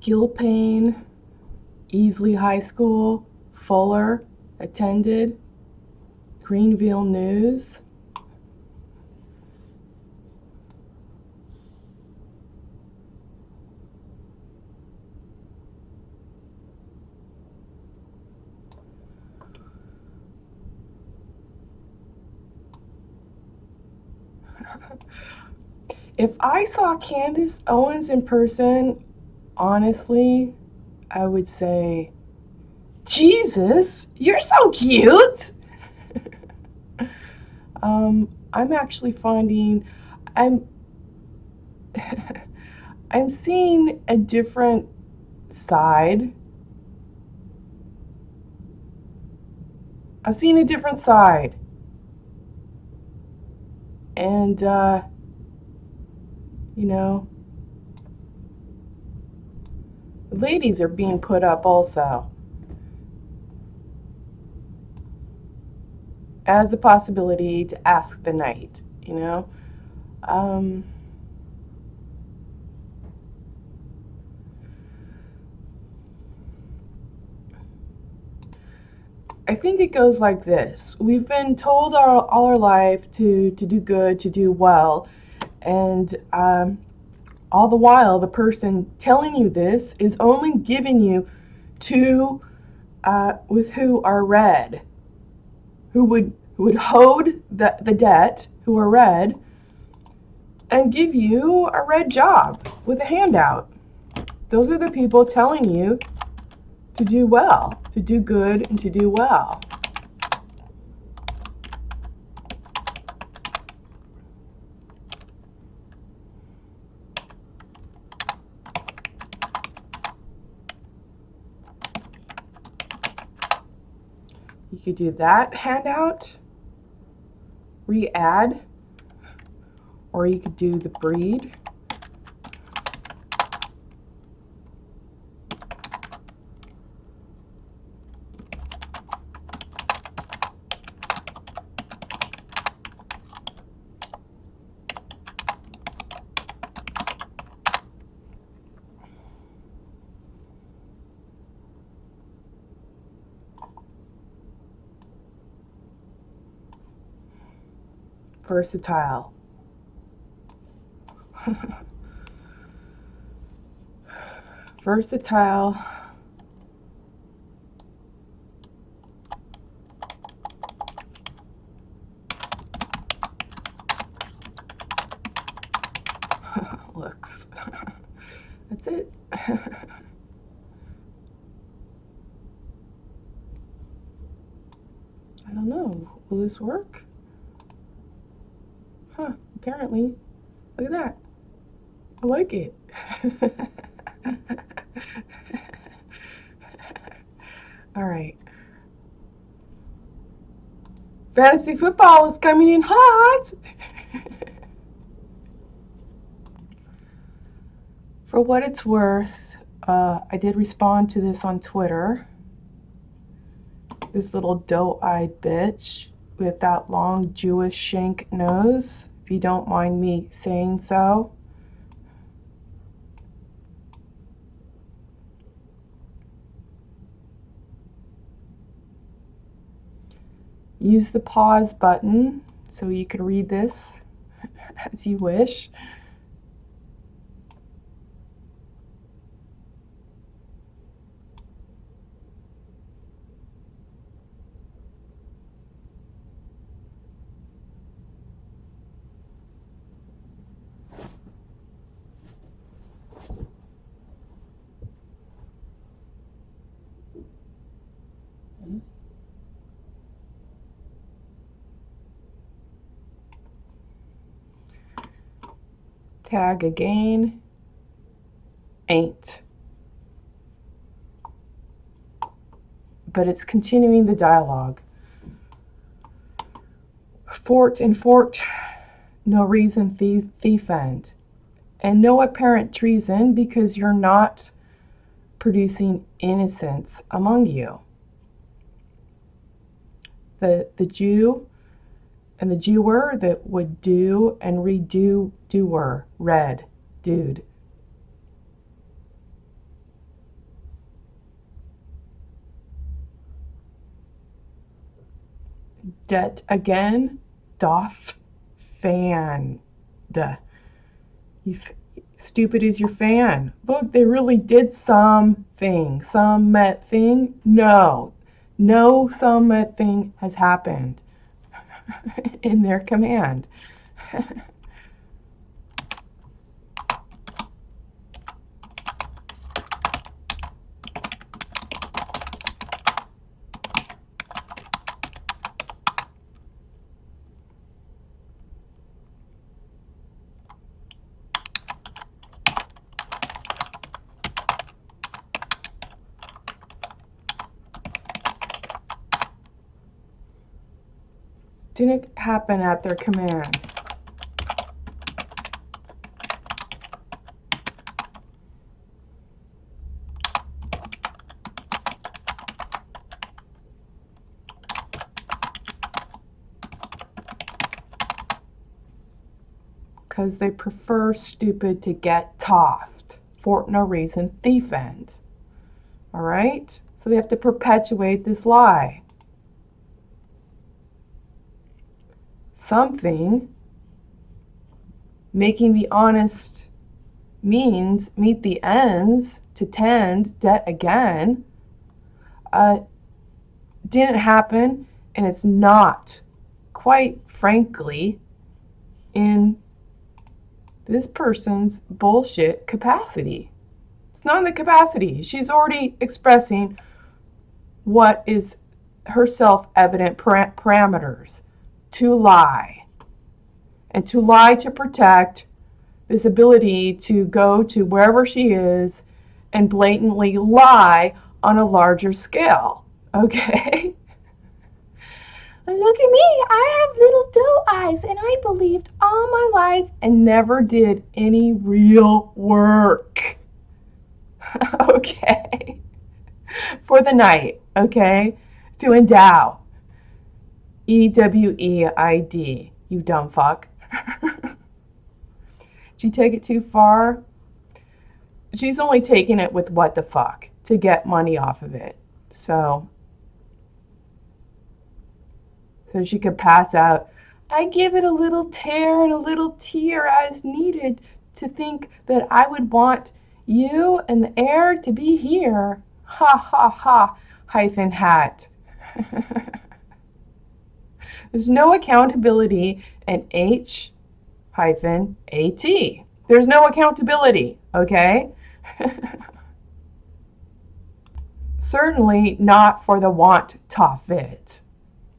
Gilpayne, Easley High School, Fuller, attended, Greenville News. If I saw Candace Owens in person, honestly, I would say, Jesus, you're so cute. I'm actually finding I'm I'm seeing a different side. I'm seeing a different side. And you know, ladies are being put up also as a possibility to ask the knight, you know. I think it goes like this. We've been told all our life to do good, to do well, and all the while the person telling you this is only giving you two with who are red, who would hold the debt, who are red, and give you a red job with a handout. Those are the people telling you to do well, to do good, and to do well. You could do that handout, re-add, or you could do the breed. Versatile. Versatile. Looks. That's it. I don't know. Will this work? Huh, apparently. Look at that. I like it. All right. Fantasy football is coming in hot. For what it's worth, I did respond to this on Twitter. This little doe-eyed bitch with that long Jewish shank nose, if you don't mind me saying so. Use the pause button so you can read this as you wish. Tag again. Ain't. But it's continuing the dialogue. Fort and fort, no reason thief end. And no apparent treason because you're not producing innocence among you. The Jew and the Jewer that would do and redo doer, red, dude. det again, doth fan. Stupid is your fan. Look, they really did something. Some met thing? No. No some met thing has happened in their command. Didn't happen at their command. Because they prefer stupid to get toffed. For no reason, thief end. Alright? So they have to perpetuate this lie. Something making the honest means meet the ends to tend debt again didn't happen, and it's not, quite frankly, in this person's bullshit capacity. It's not in the capacity. She's already expressing what is her self-evident parameters. To lie. And to lie to protect this ability to go to wherever she is and blatantly lie on a larger scale. Okay? Look at me, I have little doe eyes, and I believed all my life and never did any real work. Okay? For the night, okay? To endow. E-W-E-I-D, you dumb fuck. Did you take it too far? She's only taking it with what the fuck to get money off of it. So she could pass out, I give it a little tear and a little tear as needed to think that I would want you and the air to be here. Ha ha ha, hyphen hat. There's no accountability in H-AT. There's no accountability, okay? Certainly not for the want to fit,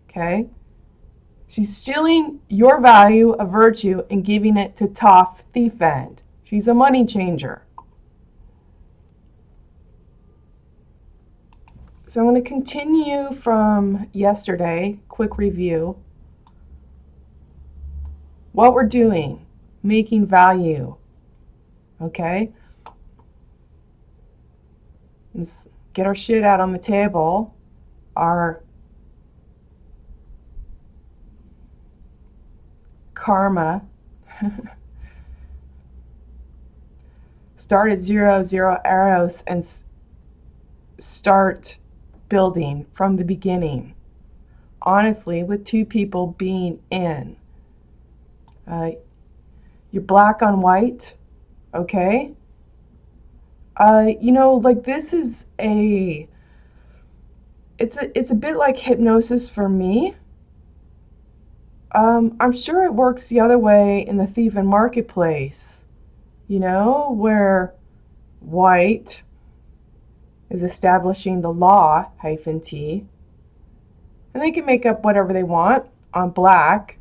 okay? She's stealing your value of virtue and giving it to toff thief end. She's a money changer. So I'm going to continue from yesterday, quick review. What we're doing, making value, okay? Let's get our shit out on the table. Our karma. Start at 0 arrows and start building from the beginning. Honestly, with two people being in. You're black on white, okay? You know, like this is it's a bit like hypnosis for me. I'm sure it works the other way in the thief and marketplace, you know, where white is establishing the law, -T, and they can make up whatever they want on black,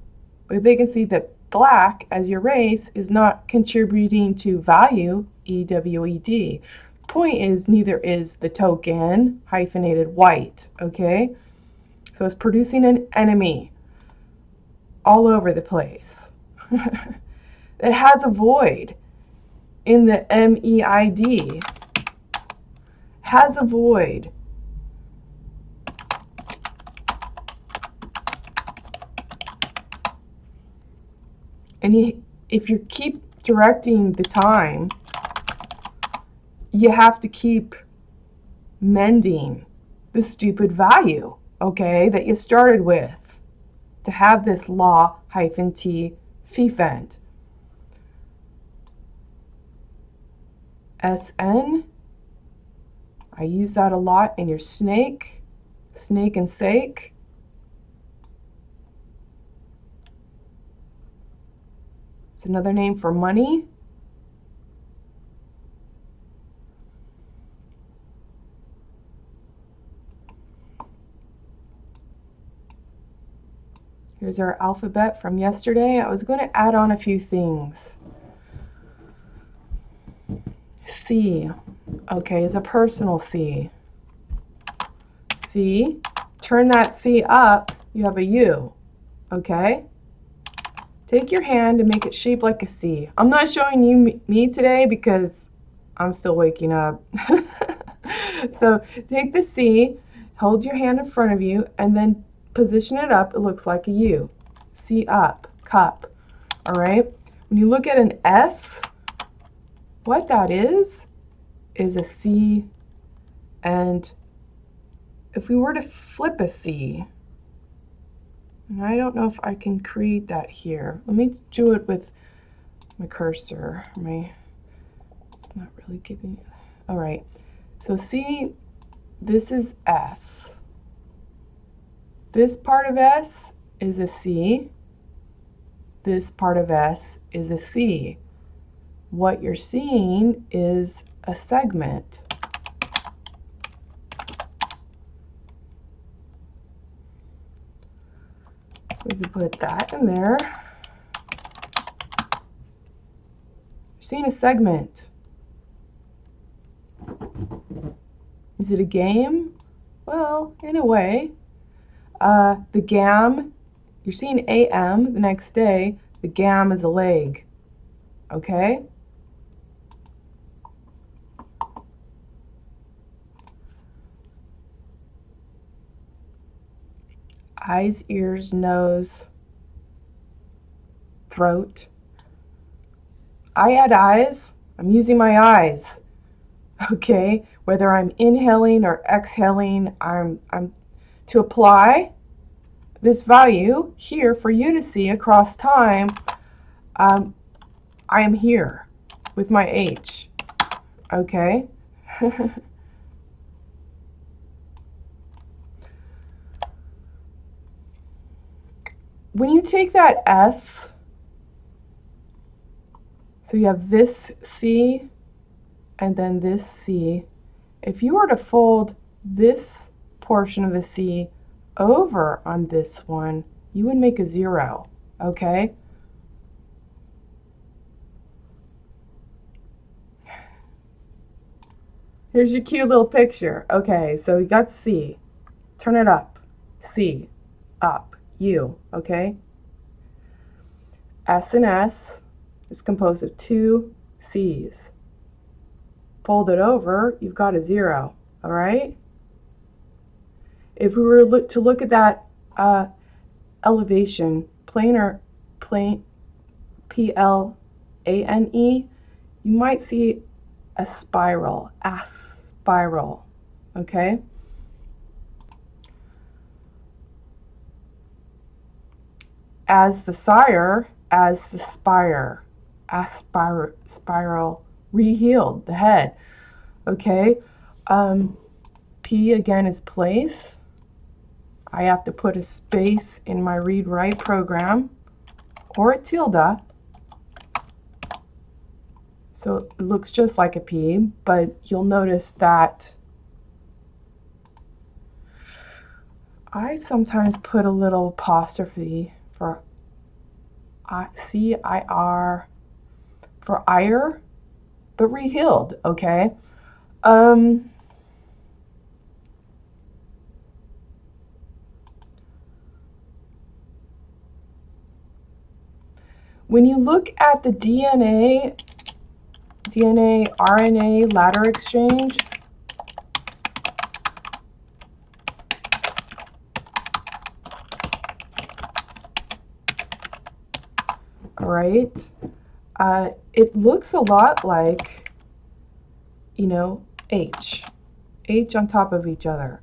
but they can see that black as your race is not contributing to value, EWED. Point is, neither is the token, hyphenated white, okay? So it's producing an enemy all over the place. It has a void in the MEID. Has a void. And if you keep directing the time, you have to keep mending the stupid value, okay, that you started with. to have this law-t fefent. SN, I use that a lot in your snake and sake. It's another name for money. Here's our alphabet from yesterday. I was going to add on a few things. C, okay, is a personal C. C, turn that C up, you have a U, okay? Take your hand and make it shaped like a C. I'm not showing you me today because I'm still waking up. So take the C, hold your hand in front of you, and then position it up, it looks like a U. C up, cup, all right? When you look at an S, what that is a C, and if we were to flip a C, and I don't know if I can create that here. Let me do it with my cursor. It's not really giving. All right. So see, this is S. This part of S is a C. This part of S is a C. What you're seeing is a segment. We can put that in there. You're seeing a segment. Is it a game? Well, in a way. The gam, you're seeing AM the next day. The gam is a leg. Okay? Eyes, ears, nose, throat. I had eyes. I'm using my eyes. Okay? Whether I'm inhaling or exhaling, I'm to apply this value here for you to see across time. I am here with my H. Okay? When you take that S, so you have this C and then this C, if you were to fold this portion of the C over on this one, you would make a 0, okay? Here's your cute little picture. Okay, so you got C. Turn it up. C, up. U, okay? S and S is composed of 2 C's. Fold it over, you've got a 0, all right? If we were to look at that elevation, plane, P-L-A-N-E, you might see a spiral, okay? As the sire, as the spire, spiral, rehealed, the head, okay? P again is place. I have to put a space in my read-write program, or a tilde, so it looks just like a P, but you'll notice that I sometimes put a little apostrophe for C-I-R, for ire, but rehealed, okay? When you look at the DNA, RNA ladder exchange, all right, it looks a lot like, you know, H on top of each other.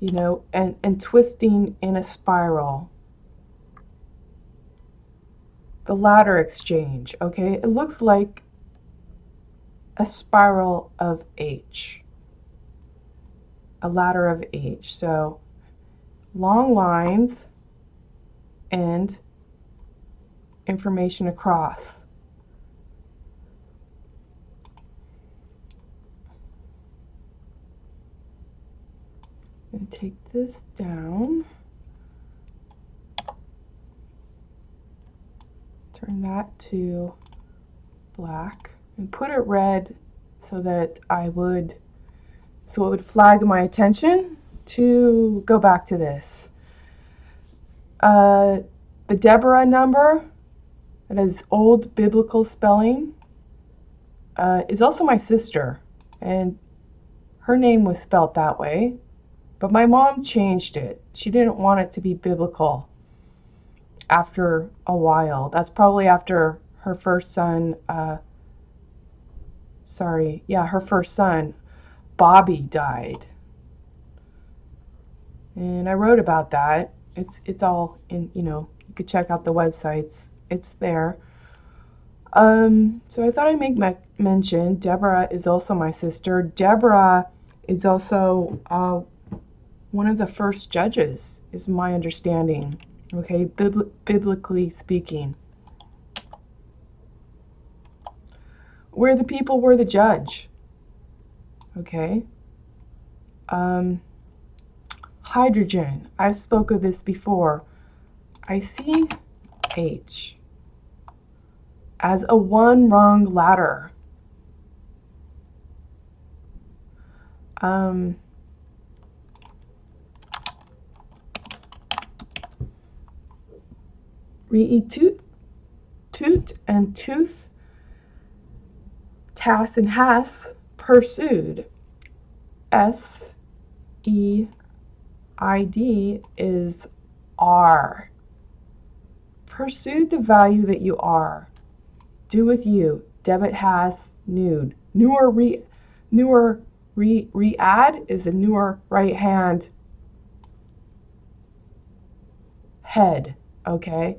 you know, and twisting in a spiral. The ladder exchange, okay? It looks like a spiral of H, a ladder of H. So long lines and information across. And take this down. Turn that to black and put it red so that it would flag my attention to go back to this. The Deborah number, that is old biblical spelling, is also my sister, and her name was spelled that way, but my mom changed it. She didn't want it to be biblical after a while. That's probably after her first son, her first son, Bobby, died. And I wrote about that. It's all in, you know, you could check out the websites. It's there. So I thought I'd make mention. Deborah is also my sister. Deborah is also one of the first judges, is my understanding. Okay, biblically speaking. Where the people were the judge. Okay. Hydrogen. I've spoke of this before. I see H as a one-rung ladder. Toot and tooth, Tass and Hass, pursued. SEID is R. Pursue the value that you are. Do with you. Debit has nude. Re-add is a newer right hand head. Okay.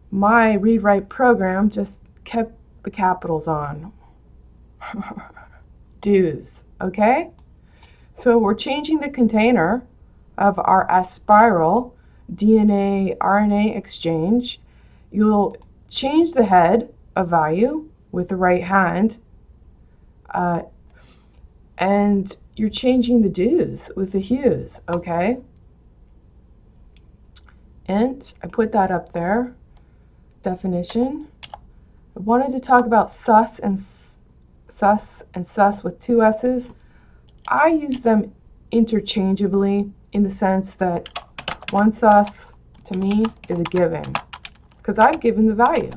My read-write program just kept the capitals on. Dues. Okay. So we're changing the container of our spiral DNA RNA exchange. You'll change the head of value with the right hand, and you're changing the dues with the hues, okay? And I put that up there. Definition. I wanted to talk about sus and sus with two S's. I use them interchangeably in the sense that one sus to me is a given, because I've given the value.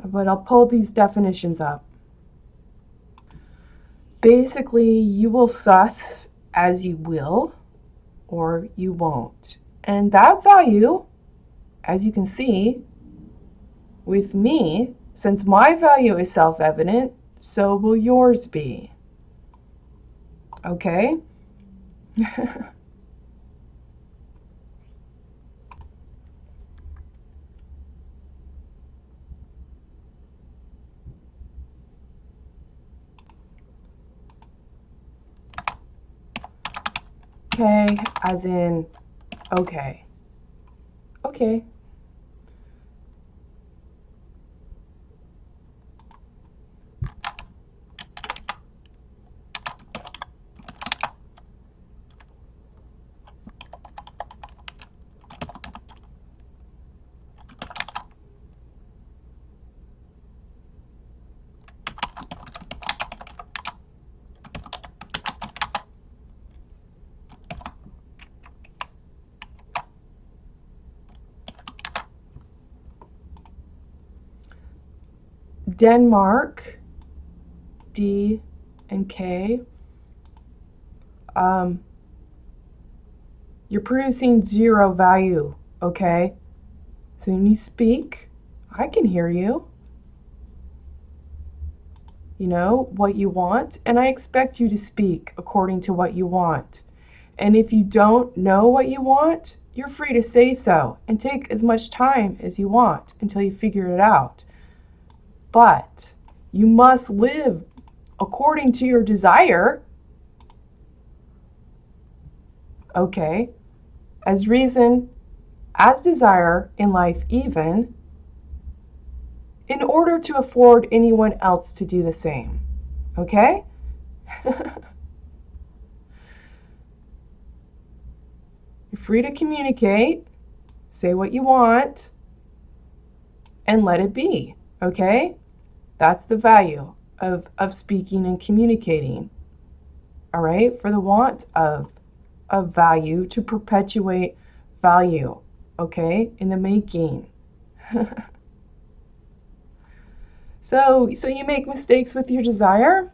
But I'll pull these definitions up. Basically, you will sus as you will or you won't. And that value, as you can see, with me, since my value is self-evident, so will yours be. Okay? Okay, as in, okay. Okay. Denmark, D and K, you're producing zero value, okay? So when you speak, I can hear you. you know, what you want, and I expect you to speak according to what you want. And if you don't know what you want, you're free to say so and take as much time as you want until you figure it out. But you must live according to your desire, okay, as reason, as desire in life even, in order to afford anyone else to do the same, okay? You're free to communicate, say what you want, and let it be, okay? That's the value of speaking and communicating, all right? For the want of value, to perpetuate value, okay, in the making. So you make mistakes with your desire,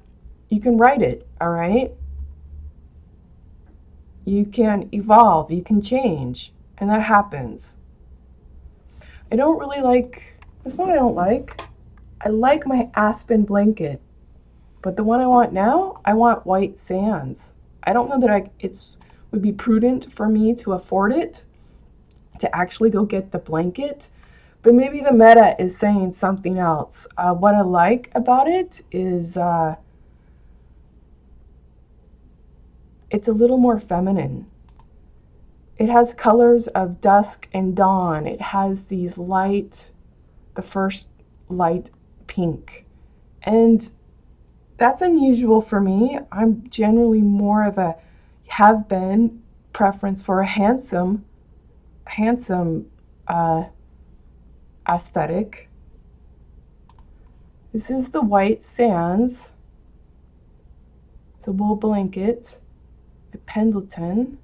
you can write it, all right? You can evolve, you can change, and that happens. I don't really like, it's not I don't like, I like my aspen blanket, but the one I want now, I want white sands. I don't know that it would be prudent for me to afford it, to actually go get the blanket, but maybe the meta is saying something else. What I like about it is it's a little more feminine. It has colors of dusk and dawn. It has these light, the first light pink. And that's unusual for me. I'm generally more of a, have been, preference for a handsome aesthetic. This is the white sands. It's a wool blanket at Pendleton.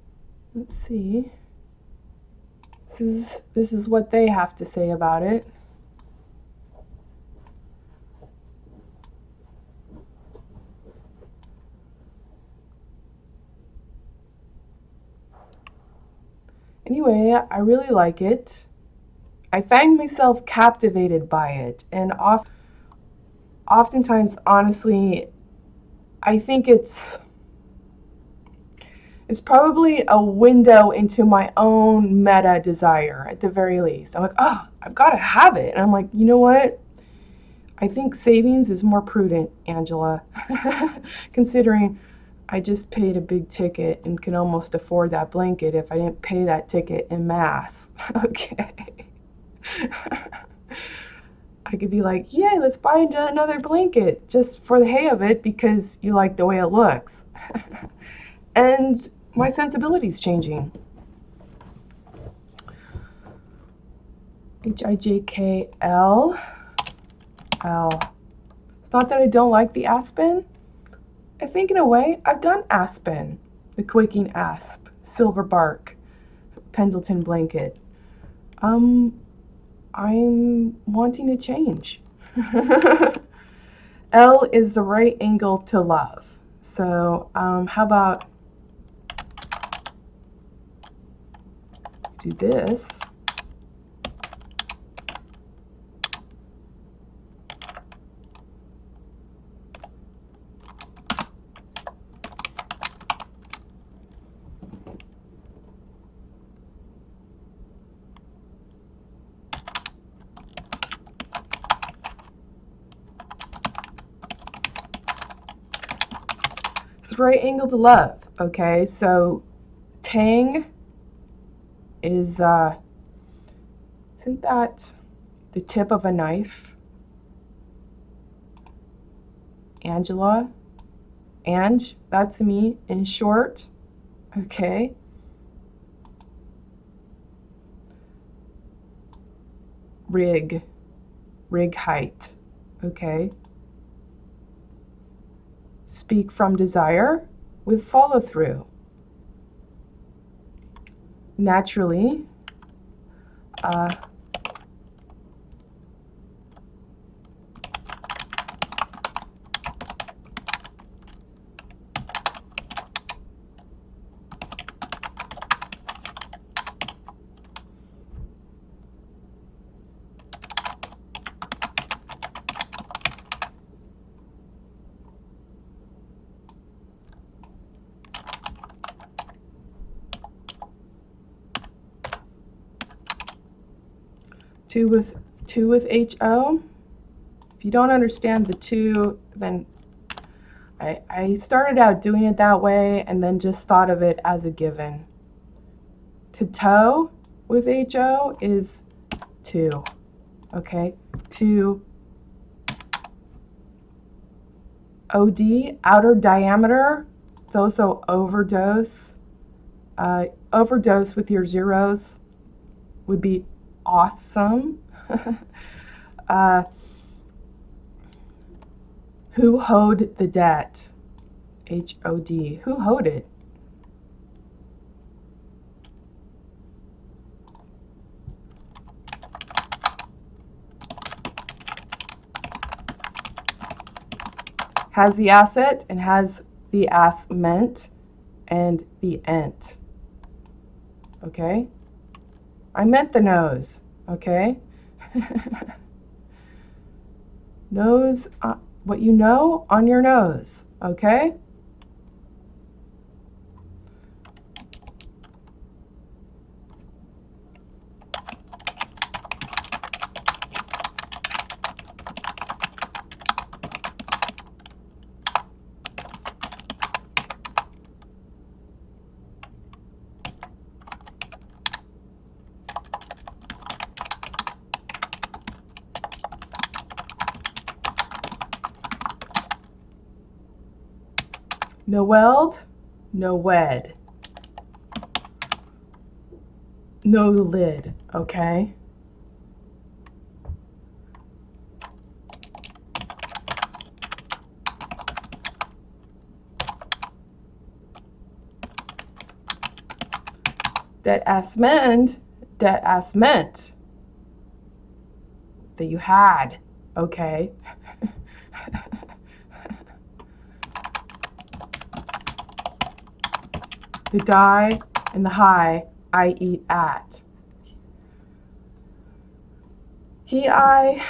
Let's see. This is what they have to say about it. Anyway, I really like it. I find myself captivated by it, and oftentimes, honestly, I think it's probably a window into my own meta desire at the very least. I'm like, oh, I've got to have it. And I'm like, you know what? I think savings is more prudent, Angela, considering I just paid a big ticket and can almost afford that blanket if I didn't pay that ticket en masse. Okay. I could be like, yay, let's buy another blanket just for the hay of it because you like the way it looks. And my sensibility's changing. Hijkl. It's not that I don't like the aspen. I think in a way I've done aspen, the quaking asp, silver bark, Pendleton blanket. I'm wanting to change. L is the right angle to love. So how about do this. It's the right angle to love. Okay, so tang is isn't that the tip of a knife? Angela, Ange, that's me in short. Okay. Rig height. Okay. Speak from desire with follow through. Naturally, 2 with HO. If you don't understand the 2, then I started out doing it that way and then just thought of it as a given. To toe with HO is 2. Okay? 2 OD, outer diameter. It's also overdose. Overdose with your zeros would be awesome. Who hoed the debt? HOD. Who hoed it? Has the asset and has the asment and the ent. Okay? I meant the nose. Okay? Nose, what you know on your nose. Okay? No weld, no wed. No lid, okay? That asment that you had, okay? The die and the high I eat at. He, I,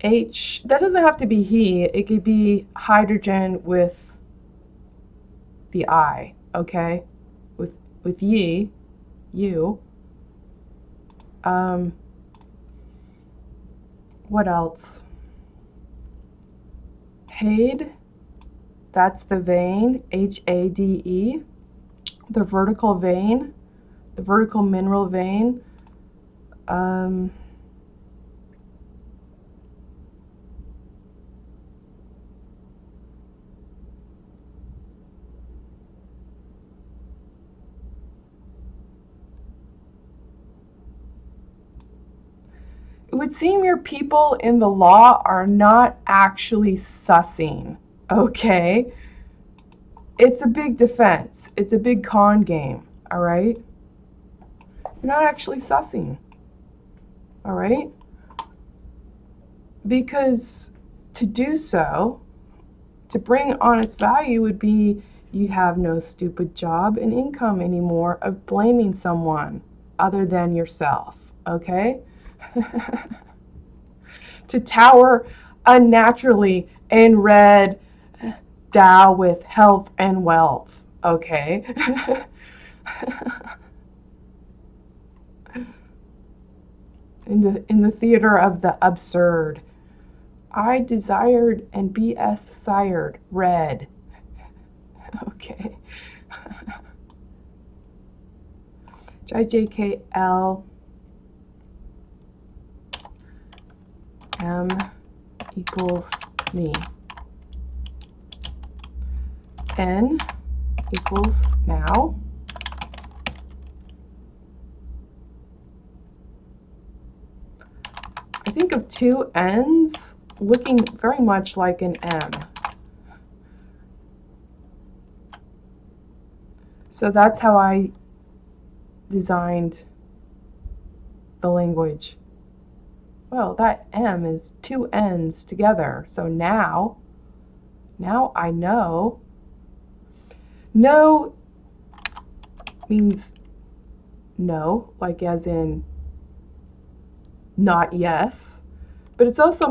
H, that doesn't have to be he, it could be hydrogen with the I, okay? With ye, you. What else? Hade, that's the vein, H-A-D-E. The vertical vein, the vertical mineral vein. It would seem your people in the law are not actually sussing, okay? It's a big defense. It's a big con game, all right? You're not actually sussing, all right? Because to do so, to bring honest value would be you have no stupid job and income anymore of blaming someone other than yourself, okay? To tower unnaturally in red Dow with health and wealth, okay? In the theater of the absurd. I desired and BS sired red. Okay. JKL M equals me. N equals now. I think of two N's looking very much like an M. So that's how I designed the language. Well, that M is two N's together. So now I know. No means no, like as in not yes, but it also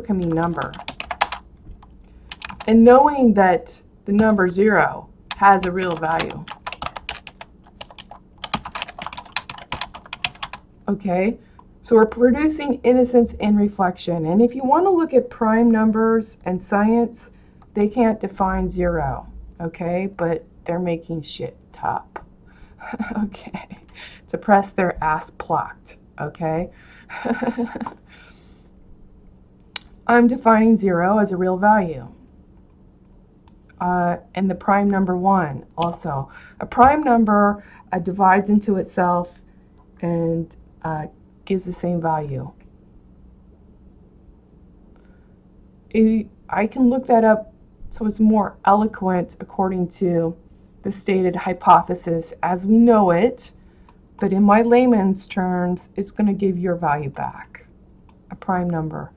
can mean number. And knowing that the number 0 has a real value. Okay, So we're producing innocence in reflection. And if you want to look at prime numbers and science, they can't define zero, okay? But they're making shit up, okay? To press their ass plucked, okay? I'm defining zero as a real value. And the prime number 1 also. A prime number divides into itself and gives the same value. I can look that up so it's more eloquent according to the stated hypothesis as we know it, but in my layman's terms, it's going to give your value back, a prime number.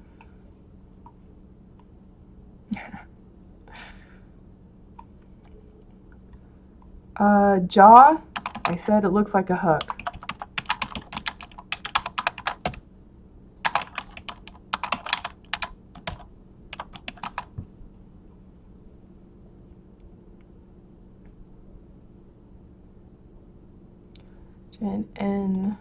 Jaw, I said it looks like a hook. N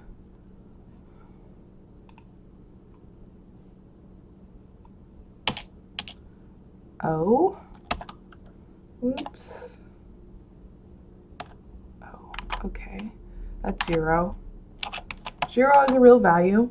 O. Oops. Oh, okay. That's 0. 0 is a real value.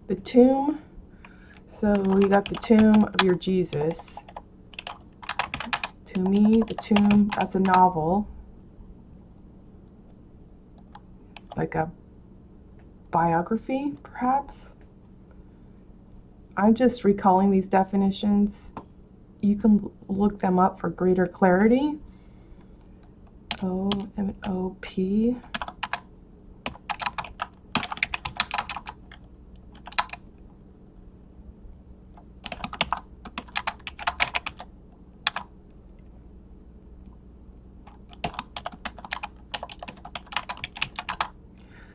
The tomb. So you got the tomb of your Jesus. To me, the tomb, that's a novel. Like a biography, perhaps? I'm just recalling these definitions. You can look them up for greater clarity. O-M-O-P.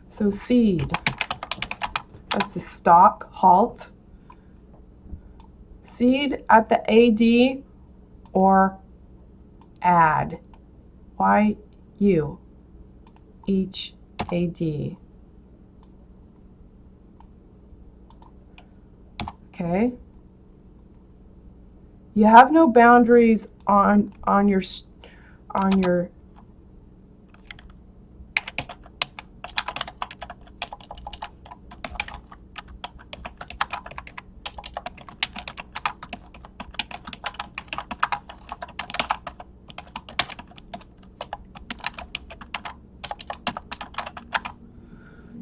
So seed, that's to stop, halt. Seed at the AD or add. Y-U, each AD. Okay. You have no boundaries on your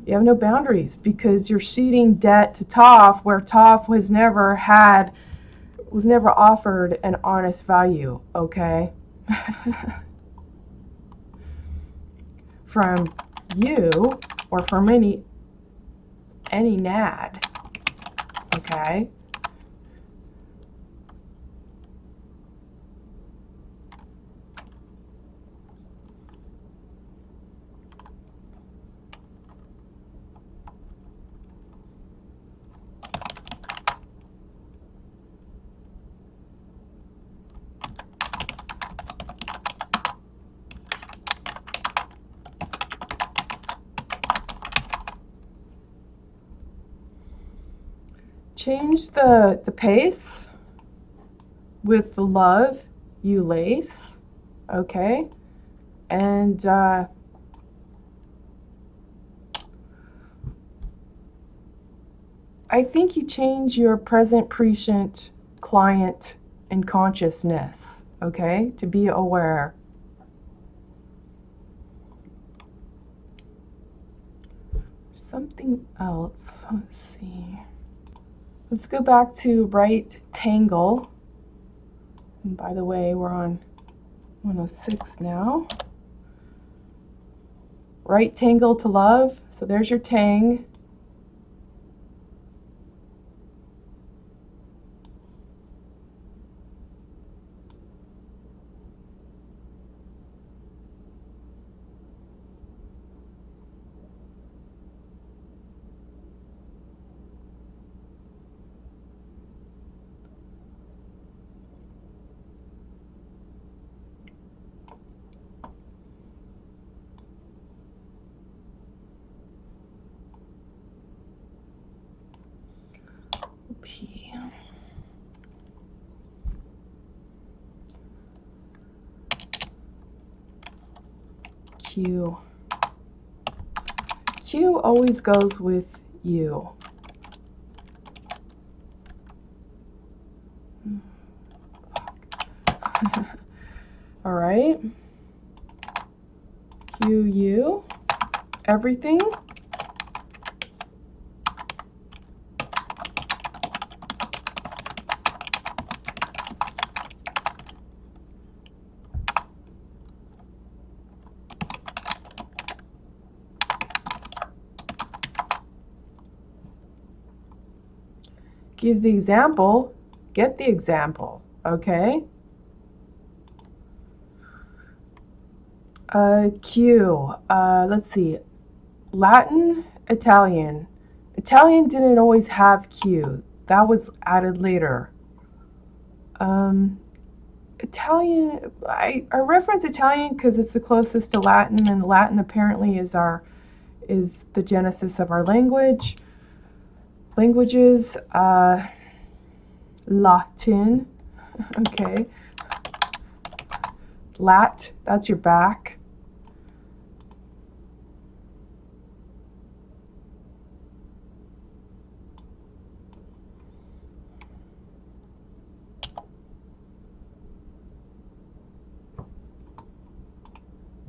You have no boundaries because you're ceding debt to Toph where Toph was never offered an honest value, okay? From you or from any NAD, okay? Change the pace with the love you lace, okay? And I think you change your present, prescient, client, and consciousness, okay, to be aware. Something else, let's see. Let's go back to right tangle. And by the way, we're on 106 now. Right tangle to love, so there's your tang. P. Q. Q always goes with you. All right. Q, you. Everything. Give the example, get the example, okay? Q, let's see, Latin, Italian. Italian didn't always have Q. That was added later. Italian, I reference Italian because it's the closest to Latin, and Latin apparently is the genesis of our languages. Latin, okay. Lat, that's your back.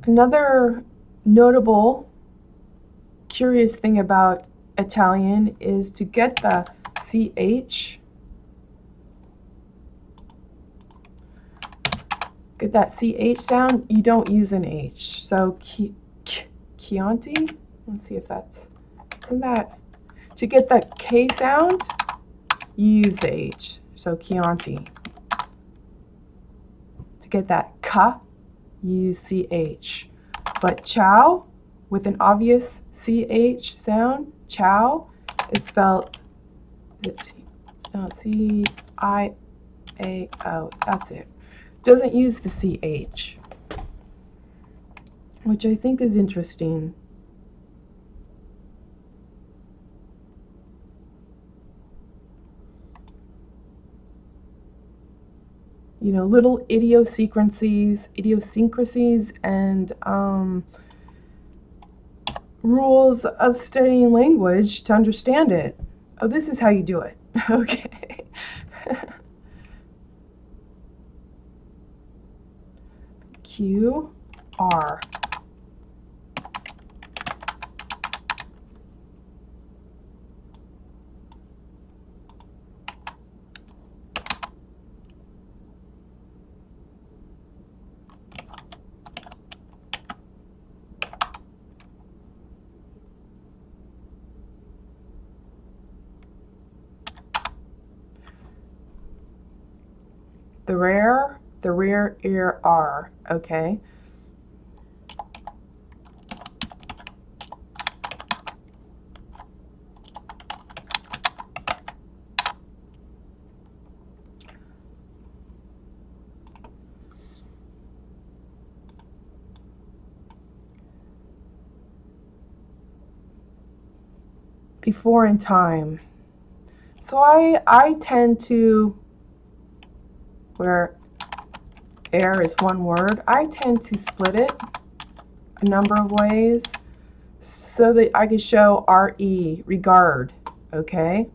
Another notable, curious thing about Italian is to get the CH. Get that CH sound, you don't use an H. So Chianti, let's see if that's, isn't that, to get that K sound, you use the H. So Chianti. To get that K, you use CH. But ciao, with an obvious CH sound, ciao, is spelled C-I-A-O. That's it. Doesn't use the CH, which I think is interesting. You know, little idiosyncrasies and rules of studying language to understand it. Oh, this is how you do it. Okay. Q, R. The rare ear R, okay? Before in time. So I tend to, where air is one word, I tend to split it a number of ways so that I can show RE, regard, okay?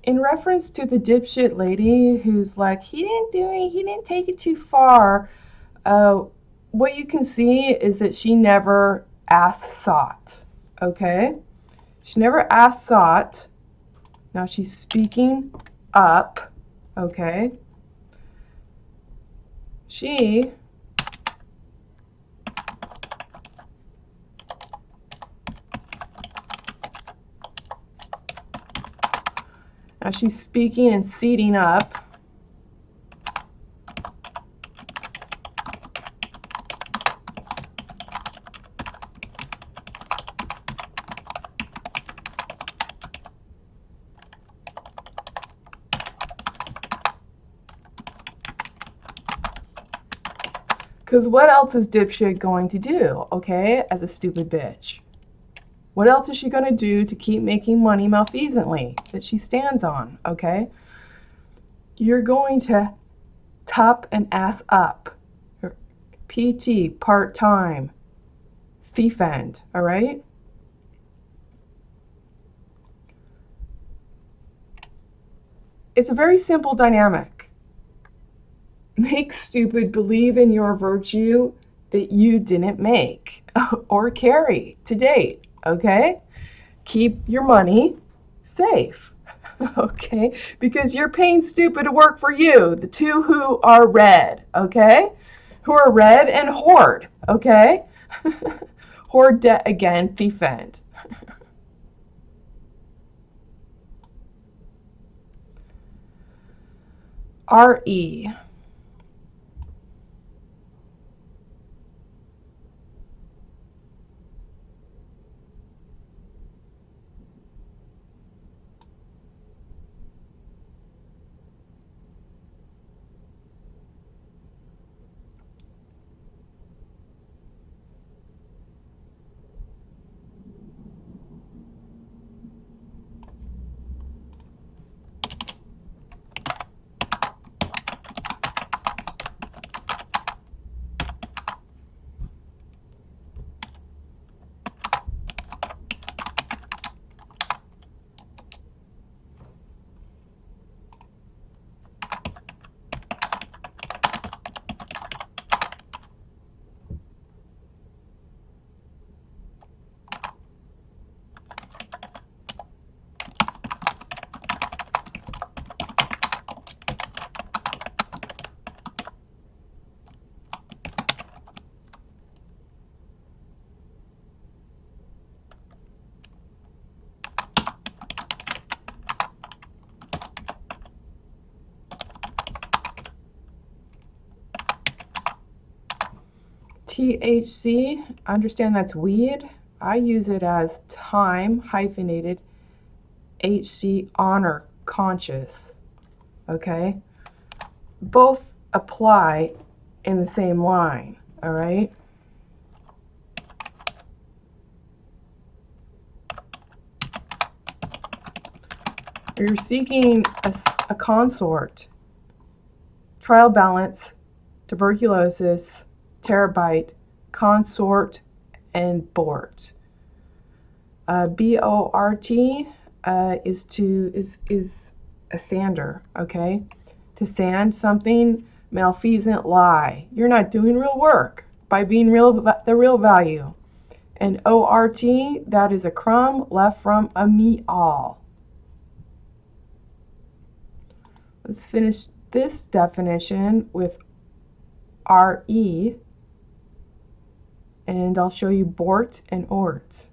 In reference to the dipshit lady who's like, he didn't do it, he didn't take it too far, what you can see is that she never asked sought, okay? She never asked sought. Now she's speaking up, okay? Now she's speaking and seating up. Because what else is dipshit going to do, okay, as a stupid bitch? What else is she going to do to keep making money malfeasantly that she stands on, okay? You're going to top an ass up. PT, part-time, thief end, all right? It's a very simple dynamic. Make stupid believe in your virtue that you didn't make or carry to date, okay? Keep your money safe, okay? Because you're paying stupid to work for you, the two who are red, okay? Who are red and hoard, okay? Hoard debt again, thief end. RE. THC, understand that's weed. I use it as time hyphenated HC honor conscious. Okay? Both apply in the same line, all right? You're seeking a consort, trial balance, tuberculosis, terabyte, consort, and bort. BORT is a sander, okay? To sand something, malfeasant lie. You're not doing real work by being the real value. And ORT, that is a crumb left from a me all. Let's finish this definition with RE, and I'll show you bort and ort.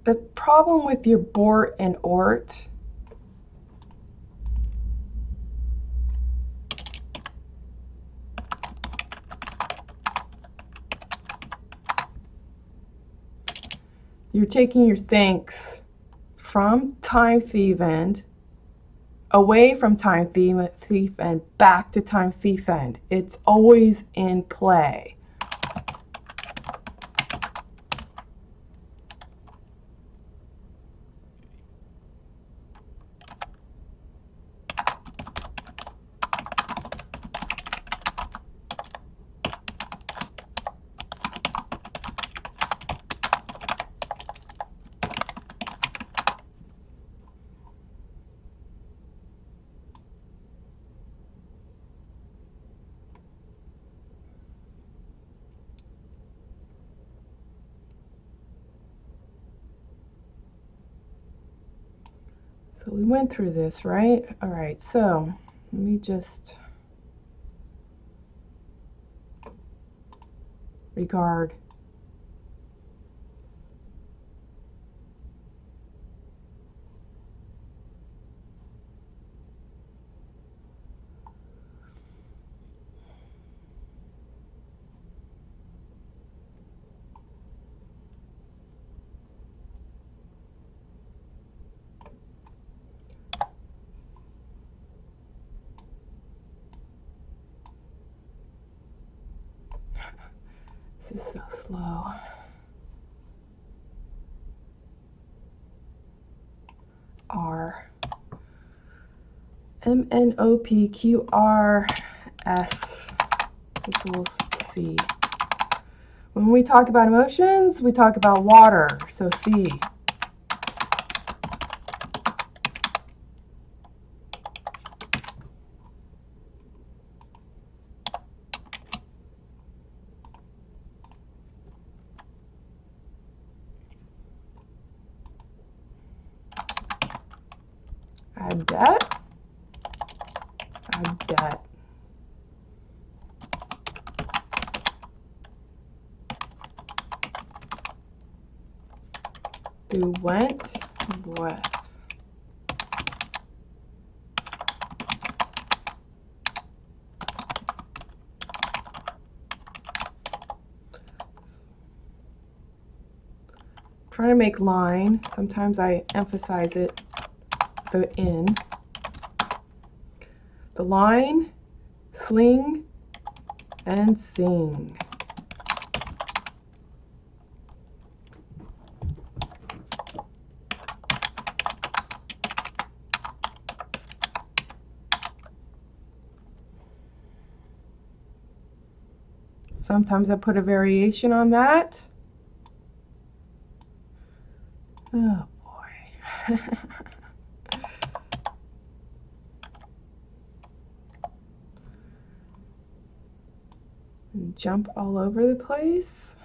The problem with your bort and ort you're taking your thinks from time thief end, away from time thief end, back to time thief end. It's always in play. So we went through this, right? All right, so let me just regard. This is so slow. R MNOPQRS equals C. When we talk about emotions, we talk about water, so C. Add debt. Add debt. Do went with. Trying to make line. Sometimes I emphasize it, the in. The line, sling, and sing. Sometimes I put a variation on that. Oh boy. And jump all over the place.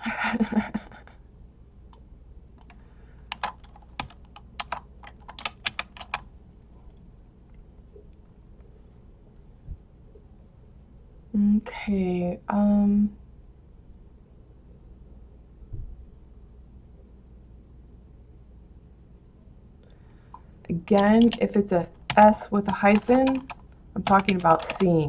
Okay, again, if it's a S with a hyphen, I'm talking about seeing.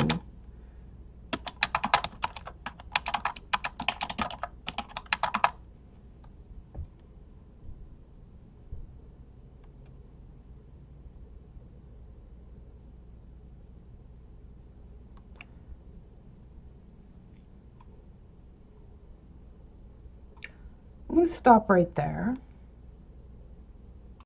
I'm going to stop right there.